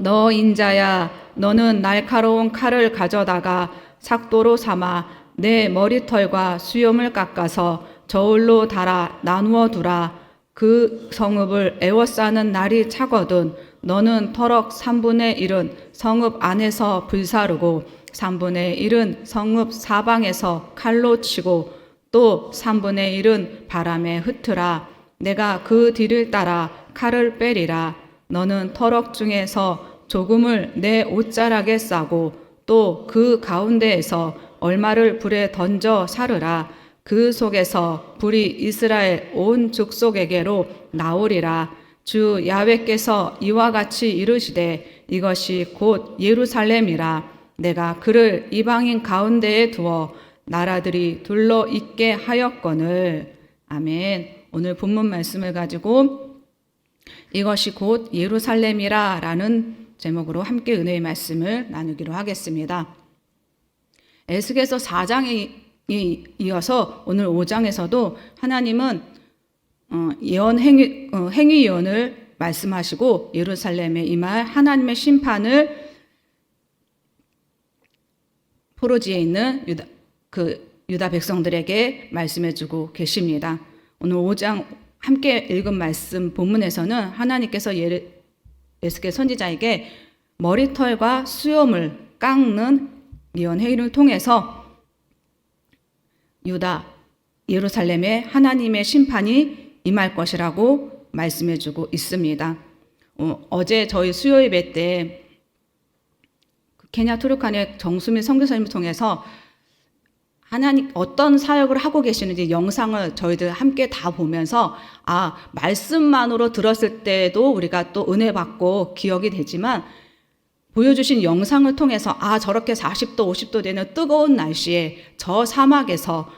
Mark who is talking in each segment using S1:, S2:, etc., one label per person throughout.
S1: 너 인자야, 너는 날카로운 칼을 가져다가 삭도로 삼아 내 머리털과 수염을 깎아서 저울로 달아 나누어 두라. 그 성읍을 에워싸는 날이 차거든 너는 터럭 3분의 1은 성읍 안에서 불사르고 3분의 1은 성읍 사방에서 칼로 치고 또 3분의 1은 바람에 흩으라. 내가 그 뒤를 따라 칼을 빼리라. 너는 터럭 중에서 조금을 내 옷자락에 싸고 또 그 가운데에서 얼마를 불에 던져 사르라. 그 속에서 불이 이스라엘 온 족속에게로 나오리라. 주 야훼께서 이와 같이 이르시되 이것이 곧 예루살렘이라. 내가 그를 이방인 가운데에 두어 나라들이 둘러 있게 하였거늘. 아멘. 오늘 본문 말씀을 가지고 이것이 곧 예루살렘이라 라는 제목으로 함께 은혜의 말씀을 나누기로 하겠습니다. 에스겔서 4장에 이어서 오늘 5장에서도 하나님은 행위 예언을 말씀하시고 예루살렘에 임할 하나님의 심판을 포로지에 있는 유다 백성들에게 말씀해주고 계십니다. 오늘 5장 함께 읽은 말씀 본문에서는 하나님께서 에스겔 선지자에게 머리털과 수염을 깎는 예언 행위를 통해서 예루살렘에 하나님의 심판이 임할 것이라고 말씀해주고 있습니다. 어제 저희 수요 예배 때 케냐 투르칸의 정수민 선교사님을 통해서 하나님 어떤 사역을 하고 계시는지 영상을 저희들 함께 다 보면서 말씀만으로 들었을 때도 우리가 또 은혜 받고 기억이 되지만 보여주신 영상을 통해서 저렇게 40도 50도 되는 뜨거운 날씨에 저 사막에서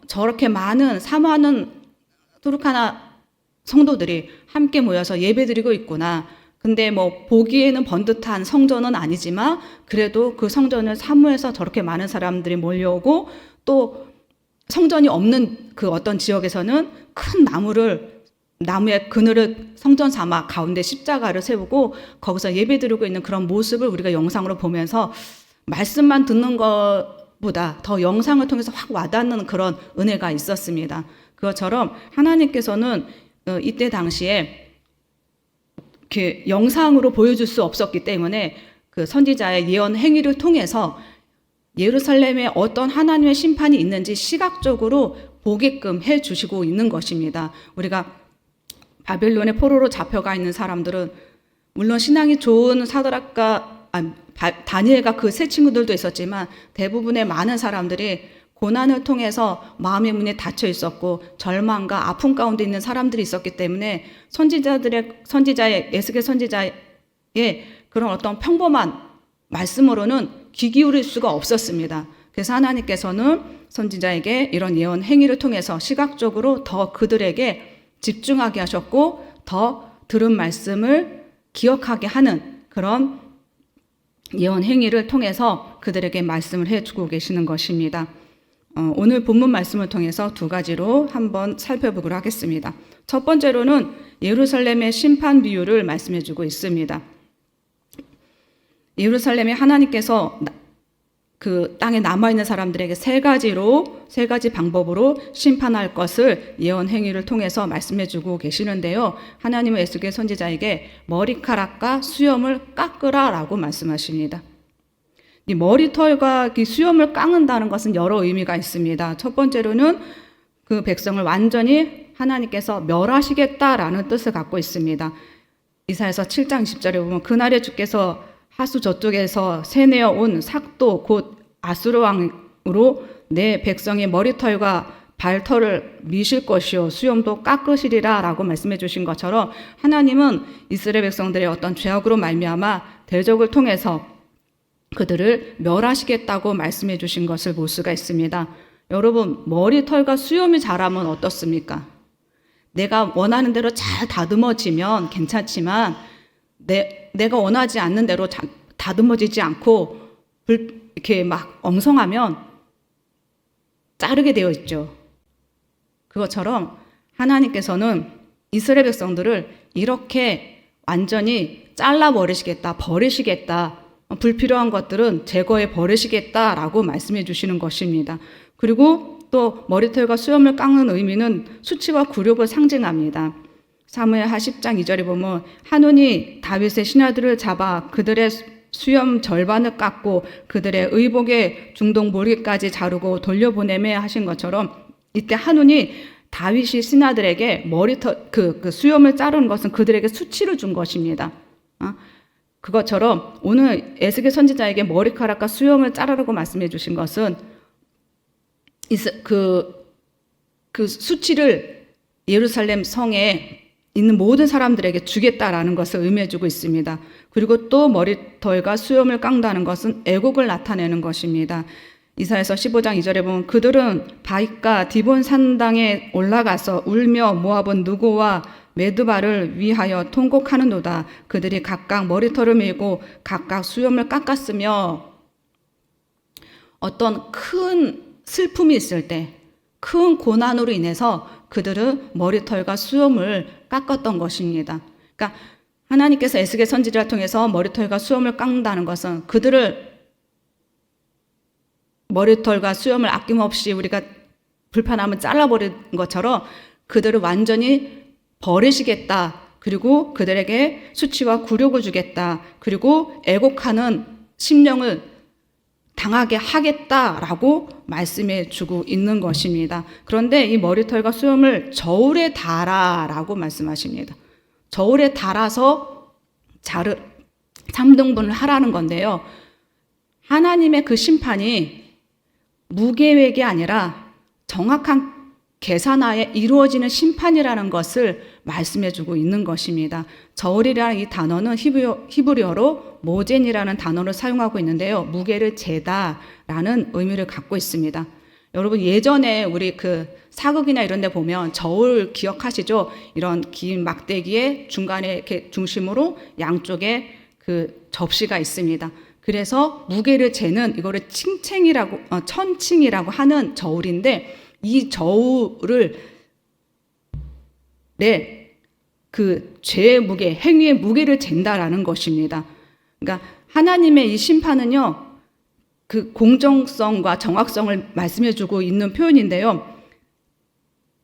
S1: 저렇게 많은 사모하는 투르카나 성도들이 함께 모여서 예배드리고 있구나. 근데 보기에는 번듯한 성전은 아니지만 그래도 그 성전을 사모해서 저렇게 많은 사람들이 몰려오고 또 성전이 없는 그 어떤 지역에서는 큰 나무의 그늘을 성전 삼아 가운데 십자가를 세우고 거기서 예배드리고 있는 그런 모습을 우리가 영상으로 보면서 말씀만 듣는 것보다 더 영상을 통해서 확 와닿는 그런 은혜가 있었습니다. 그것처럼 하나님께서는 이때 당시에 이렇게 영상으로 보여줄 수 없었기 때문에 그 선지자의 예언 행위를 통해서 예루살렘에 어떤 하나님의 심판이 있는지 시각적으로 보게끔 해 주시고 있는 것입니다. 우리가 바벨론의 포로로 잡혀가 있는 사람들은 물론 신앙이 좋은 다니엘과 그 세 친구들도 있었지만 대부분의 많은 사람들이 고난을 통해서 마음의 문이 닫혀 있었고 절망과 아픔 가운데 있는 사람들이 있었기 때문에 선지자의 에스겔 선지자의 그런 어떤 평범한 말씀으로는 귀 기울일 수가 없었습니다. 그래서 하나님께서는 선지자에게 이런 예언 행위를 통해서 시각적으로 더 그들에게 집중하게 하셨고 더 들은 말씀을 기억하게 하는 그런 예언 행위를 통해서 그들에게 말씀을 해주고 계시는 것입니다. 오늘 본문 말씀을 통해서 두 가지로 한번 살펴보기로 하겠습니다. 첫 번째로는 예루살렘의 심판 비유를 말씀해주고 있습니다. 예루살렘에 하나님께서 그 땅에 남아있는 사람들에게 세 가지 방법으로 심판할 것을 예언 행위를 통해서 말씀해주고 계시는데요. 하나님은 에스겔 선지자에게 머리카락과 수염을 깎으라라고 말씀하십니다. 이 머리털과 수염을 깎는다는 것은 여러 의미가 있습니다. 첫 번째로는 그 백성을 완전히 하나님께서 멸하시겠다라는 뜻을 갖고 있습니다. 이사야서 7장 20절에 보면 그날에 주께서 하수 저쪽에서 새내어 온 삭도 곧 아수르 왕으로 내 백성의 머리털과 발털을 미실 것이요 수염도 깎으시리라 라고 말씀해 주신 것처럼 하나님은 이스라엘 백성들의 어떤 죄악으로 말미암아 대적을 통해서 그들을 멸하시겠다고 말씀해 주신 것을 볼 수가 있습니다. 여러분, 머리털과 수염이 자라면 어떻습니까? 내가 원하는 대로 잘 다듬어지면 괜찮지만 내가 원하지 않는 대로 다듬어지지 않고 이렇게 막 엉성하면 자르게 되어 있죠. 그것처럼 하나님께서는 이스라엘 백성들을 이렇게 완전히 잘라버리시겠다, 버리시겠다, 불필요한 것들은 제거해 버리시겠다라고 말씀해 주시는 것입니다. 그리고 또 머리털과 수염을 깎는 의미는 수치와 굴욕을 상징합니다. 사무엘하 10장 2절에 보면 한온이 다윗의 신하들을 잡아 그들의 수염 절반을 깎고 그들의 의복의 중동 몰기까지 자르고 돌려보내매 하신 것처럼 이때 한온이 다윗이 신하들에게 머리털 그 수염을 자르는 것은 그들에게 수치를 준 것입니다. 그것처럼 오늘 에스겔 선지자에게 머리카락과 수염을 자르라고 말씀해 주신 것은 그 수치를 예루살렘 성에 있는 모든 사람들에게 주겠다라는 것을 의미해 주고 있습니다. 그리고 또 머리털과 수염을 깎는다는 것은 애곡을 나타내는 것입니다. 이사야서 15장 2절에 보면 그들은 바윗과 디본 산당에 올라가서 울며 모압은 누구와 메드바를 위하여 통곡하는도다. 그들이 각각 머리털을 밀고 각각 수염을 깎았으며 어떤 큰 슬픔이 있을 때, 큰 고난으로 인해서 그들은 머리털과 수염을 깎았던 것입니다. 그러니까 하나님께서 에스겔 선지자를 통해서 머리털과 수염을 깎는다는 것은 그들을 머리털과 수염을 아낌없이 우리가 불편하면 잘라버린 것처럼 그들을 완전히 버리시겠다. 그리고 그들에게 수치와 굴욕을 주겠다. 그리고 애곡하는 심령을 당하게 하겠다라고 말씀해 주고 있는 것입니다. 그런데 이 머리털과 수염을 저울에 달아라고 말씀하십니다. 저울에 달아서 3등분을 하라는 건데요. 하나님의 그 심판이 무계획이 아니라 정확한 계산하에 이루어지는 심판이라는 것을 말씀해 주고 있는 것입니다. 저울이라는 이 단어는 히브리어로 모젠이라는 단어를 사용하고 있는데요. 무게를 재다라는 의미를 갖고 있습니다. 여러분 예전에 우리 그 사극이나 이런 데 보면 저울 기억하시죠? 이런 긴 막대기에 중간에 이렇게 중심으로 양쪽에 그 접시가 있습니다. 그래서 무게를 재는 이거를 천칭이라고 하는 저울인데 이 저울을 그 죄의 무게, 행위의 무게를 잰다라는 것입니다. 그러니까 하나님의 이 심판은요, 그 공정성과 정확성을 말씀해주고 있는 표현인데요.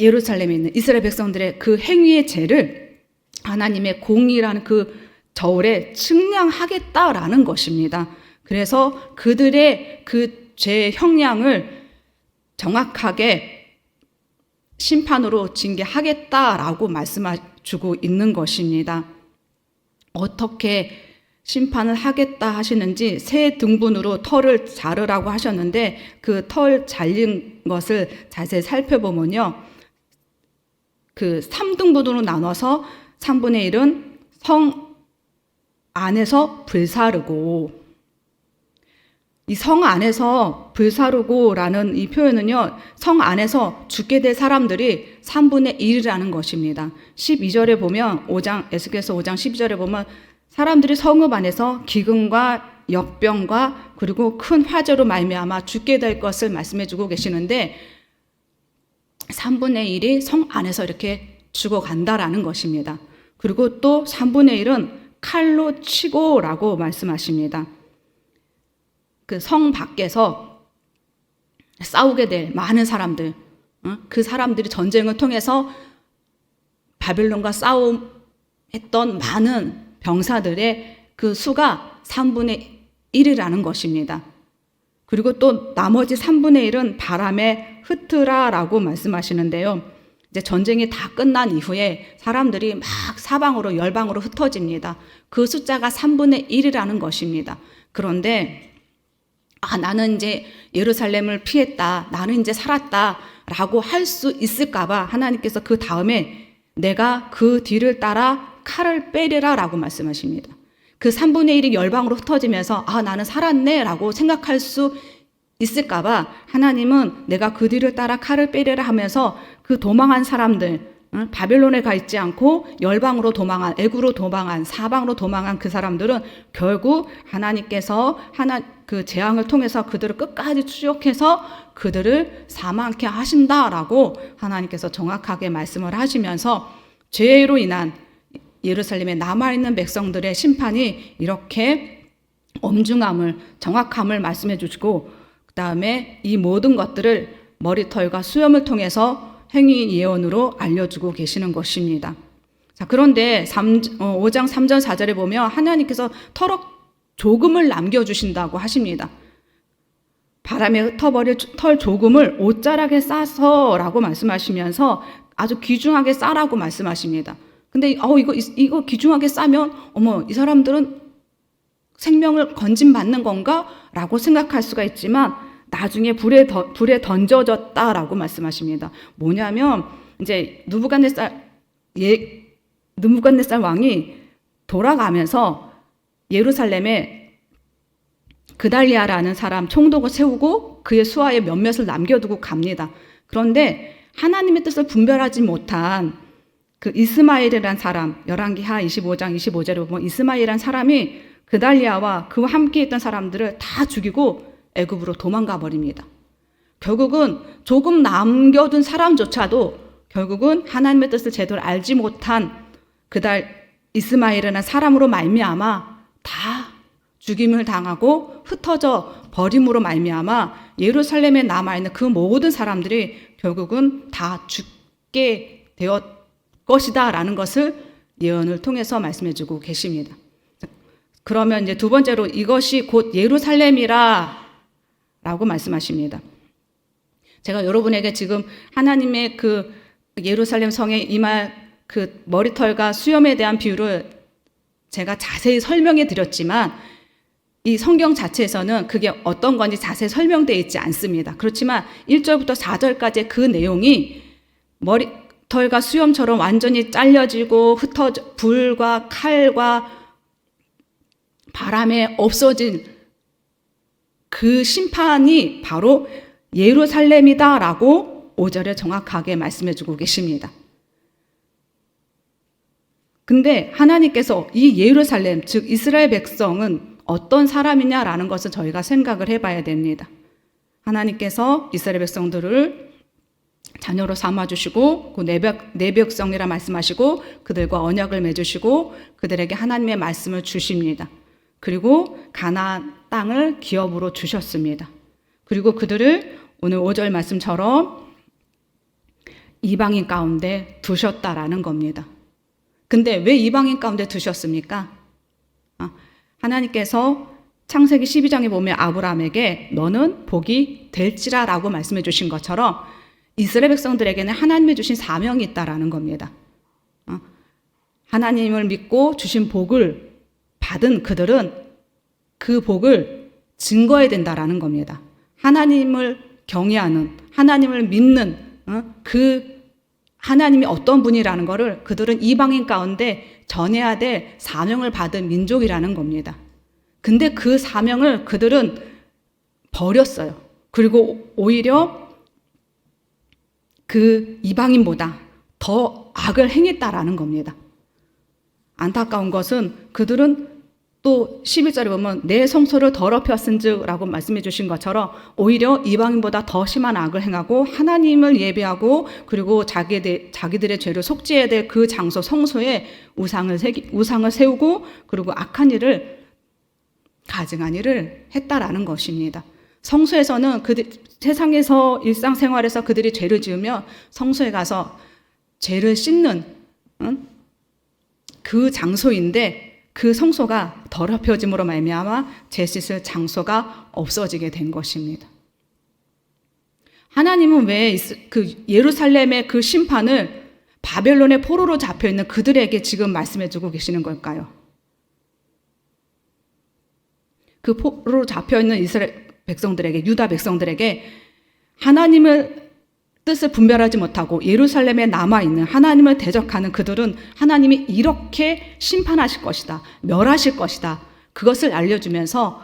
S1: 예루살렘에 있는 이스라엘 백성들의 그 행위의 죄를 하나님의 공의라는 그 저울에 측량하겠다라는 것입니다. 그래서 그들의 그 죄 형량을 정확하게 심판으로 징계하겠다라고 말씀해주고 있는 것입니다. 어떻게 심판을 하겠다 하시는지 세 등분으로 털을 자르라고 하셨는데 그 털 잘린 것을 자세히 살펴보면요. 그 3등분으로 나눠서 3분의 1은 성 안에서 불사르고 이 성 안에서 불사르고라는 이 표현은요. 성 안에서 죽게 될 사람들이 3분의 1이라는 것입니다. 12절에 보면 에스겔서 5장 12절에 보면 사람들이 성읍 안에서 기근과 역병과 그리고 큰 화재로 말미암아 죽게 될 것을 말씀해 주고 계시는데 3분의 1이 성 안에서 이렇게 죽어간다라는 것입니다. 그리고 또 3분의 1은 칼로 치고라고 말씀하십니다. 그 성 밖에서 싸우게 될 많은 사람들, 그 사람들이 전쟁을 통해서 바빌론과 싸움했던 많은 병사들의 그 수가 3분의 1이라는 것입니다. 그리고 또 나머지 3분의 1은 바람에 흩트라라고 말씀하시는데요. 이제 전쟁이 다 끝난 이후에 사람들이 막 사방으로 열방으로 흩어집니다. 그 숫자가 3분의 1이라는 것입니다. 그런데 나는 이제 예루살렘을 피했다. 나는 이제 살았다. 라고 할 수 있을까봐 하나님께서 그 다음에 내가 그 뒤를 따라 칼을 빼리라 라고 말씀하십니다. 그 3분의 1이 열방으로 흩어지면서 나는 살았네 라고 생각할 수 있을까봐 하나님은 내가 그 뒤를 따라 칼을 빼리라 하면서 그 도망한 사람들, 바벨론에 가 있지 않고 열방으로 도망한, 애구로 도망한, 사방으로 도망한 그 사람들은 결국 하나님께서 그 재앙을 통해서 그들을 끝까지 추적해서 그들을 사망케 하신다라고 하나님께서 정확하게 말씀을 하시면서 죄로 인한 예루살렘에 남아있는 백성들의 심판이 이렇게 엄중함을, 정확함을 말씀해 주시고, 그 다음에 이 모든 것들을 머리털과 수염을 통해서 행위 예언으로 알려주고 계시는 것입니다. 자, 그런데 5장 3절 4절에 보면 하나님께서 털 조금을 남겨주신다고 하십니다. 바람에 흩어버릴 털 조금을 옷자락에 싸서 라고 말씀하시면서 아주 귀중하게 싸라고 말씀하십니다. 근데 이거 귀중하게 싸면 이 사람들은 생명을 건진받는 건가? 라고 생각할 수가 있지만 나중에 불에 던져졌다라고 말씀하십니다. 뭐냐면 이제 느부갓네살 왕이 돌아가면서 예루살렘에 그달리아라는 사람 총독을 세우고 그의 수하에 몇몇을 남겨두고 갑니다. 그런데 하나님의 뜻을 분별하지 못한 그 이스마엘이라는 사람, 열왕기하 25장 25절에 보면 이스마엘이라는 사람이 그달리아와 그와 함께 있던 사람들을 다 죽이고 애굽으로 도망가 버립니다. 결국은 조금 남겨둔 사람조차도 결국은 하나님의 뜻을 제대로 알지 못한 이스마엘이라는 사람으로 말미암아 다 죽임을 당하고 흩어져 버림으로 말미암아 예루살렘에 남아있는 그 모든 사람들이 결국은 다 죽게 되었 것이다 라는 것을 예언을 통해서 말씀해주고 계십니다. 그러면 이제 두 번째로 이것이 곧 예루살렘이라 라고 말씀하십니다. 제가 여러분에게 지금 하나님의 그 예루살렘 성에 임할 그 머리털과 수염에 대한 비유를 제가 자세히 설명해 드렸지만 이 성경 자체에서는 그게 어떤 건지 자세히 설명되어 있지 않습니다. 그렇지만 1절부터 4절까지의 그 내용이 머리털과 수염처럼 완전히 잘려지고 흩어져 불과 칼과 바람에 없어진 그 심판이 바로 예루살렘이다라고 5절에 정확하게 말씀해주고 계십니다. 근데 하나님께서 이 예루살렘, 즉 이스라엘 백성은 어떤 사람이냐라는 것을 저희가 생각을 해봐야 됩니다. 하나님께서 이스라엘 백성들을 자녀로 삼아주시고 그 내 백성이라 말씀하시고 그들과 언약을 맺으시고 그들에게 하나님의 말씀을 주십니다. 그리고 가나안 땅을 기업으로 주셨습니다. 그리고 그들을 오늘 5절 말씀처럼 이방인 가운데 두셨다라는 겁니다. 근데 왜 이방인 가운데 두셨습니까? 하나님께서 창세기 12장에 보면 아브라함에게 너는 복이 될지라 라고 말씀해 주신 것처럼 이스라엘 백성들에게는 하나님이 주신 사명이 있다라는 겁니다. 하나님을 믿고 주신 복을 받은 그들은 그 복을 증거해야 된다라는 겁니다. 하나님을 경외하는, 하나님을 믿는 그 하나님이 어떤 분이라는 것을 그들은 이방인 가운데 전해야 될 사명을 받은 민족이라는 겁니다. 근데 그 사명을 그들은 버렸어요. 그리고 오히려 그 이방인보다 더 악을 행했다라는 겁니다. 안타까운 것은 그들은 또 11절에 보면 내 성소를 더럽혔은즉 라고 말씀해 주신 것처럼 오히려 이방인보다 더 심한 악을 행하고 하나님을 예배하고 그리고 자기들의 죄를 속죄해야 될 그 장소 성소에 우상을 세우고 그리고 악한 일을 가증한 일을 했다라는 것입니다. 성소에서는 세상에서 일상생활에서 그들이 죄를 지으면 성소에 가서 죄를 씻는 그 장소인데 그 성소가 더럽혀짐으로 말미암아 죄 씻을 장소가 없어지게 된 것입니다. 하나님은 왜 그 예루살렘의 그 심판을 바벨론의 포로로 잡혀있는 그들에게 지금 말씀해주고 계시는 걸까요? 그 포로로 잡혀있는 이스라엘 백성들에게, 유다 백성들에게 하나님을 뜻을 분별하지 못하고 예루살렘에 남아있는 하나님을 대적하는 그들은 하나님이 이렇게 심판하실 것이다, 멸하실 것이다, 그것을 알려주면서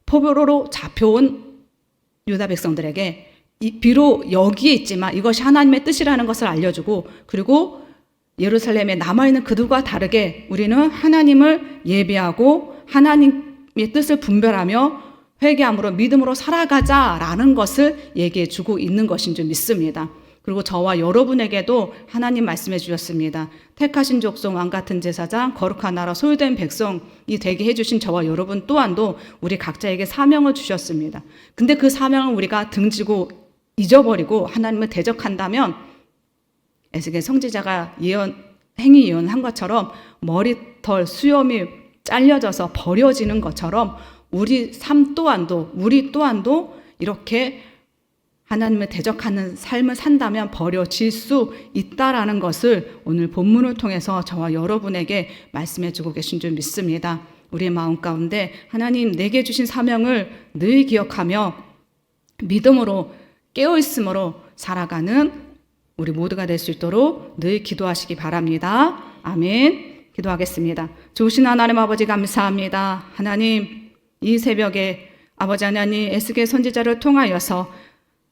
S1: 포로로 잡혀온 유다 백성들에게 비록 여기에 있지만 이것이 하나님의 뜻이라는 것을 알려주고 그리고 예루살렘에 남아있는 그들과 다르게 우리는 하나님을 예배하고 하나님의 뜻을 분별하며 회개함으로 믿음으로 살아가자라는 것을 얘기해 주고 있는 것인 줄 믿습니다. 그리고 저와 여러분에게도 하나님 말씀해 주셨습니다. 택하신 족속 왕같은 제사장 거룩한 나라 소유된 백성이 되게 해주신 저와 여러분 또한도 우리 각자에게 사명을 주셨습니다. 근데 그 사명을 우리가 등지고 잊어버리고 하나님을 대적한다면 에스겔 선지자가 행위 예언한 것처럼 머리털 수염이 잘려져서 버려지는 것처럼 우리 우리 또한도 이렇게 하나님을 대적하는 삶을 산다면 버려질 수 있다라는 것을 오늘 본문을 통해서 저와 여러분에게 말씀해 주고 계신 줄 믿습니다. 우리의 마음 가운데 하나님 내게 주신 사명을 늘 기억하며 믿음으로 깨어있음으로 살아가는 우리 모두가 될 수 있도록 늘 기도하시기 바랍니다. 아멘. 기도하겠습니다. 좋으신 하나님 아버지 감사합니다. 하나님 이 새벽에 아버지 하나님 에스겔 선지자를 통하여서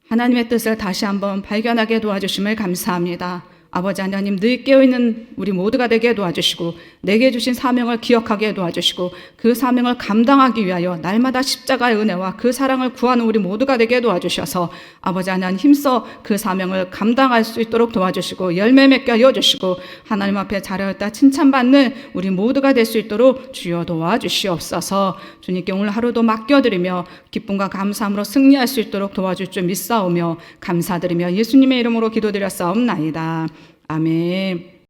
S1: 하나님의 뜻을 다시 한번 발견하게 도와주심을 감사합니다. 아버지 하나님 늘 깨어있는 우리 모두가 되게 도와주시고 내게 주신 사명을 기억하게 도와주시고 그 사명을 감당하기 위하여 날마다 십자가의 은혜와 그 사랑을 구하는 우리 모두가 되게 도와주셔서 아버지 하나님 힘써 그 사명을 감당할 수 있도록 도와주시고 열매 맺게 하여 주시고 하나님 앞에 잘하였다 칭찬받는 우리 모두가 될 수 있도록 주여 도와주시옵소서. 주님께 오늘 하루도 맡겨드리며 기쁨과 감사함으로 승리할 수 있도록 도와줄 줄 믿사오며 감사드리며 예수님의 이름으로 기도드렸사옵나이다. 아멘.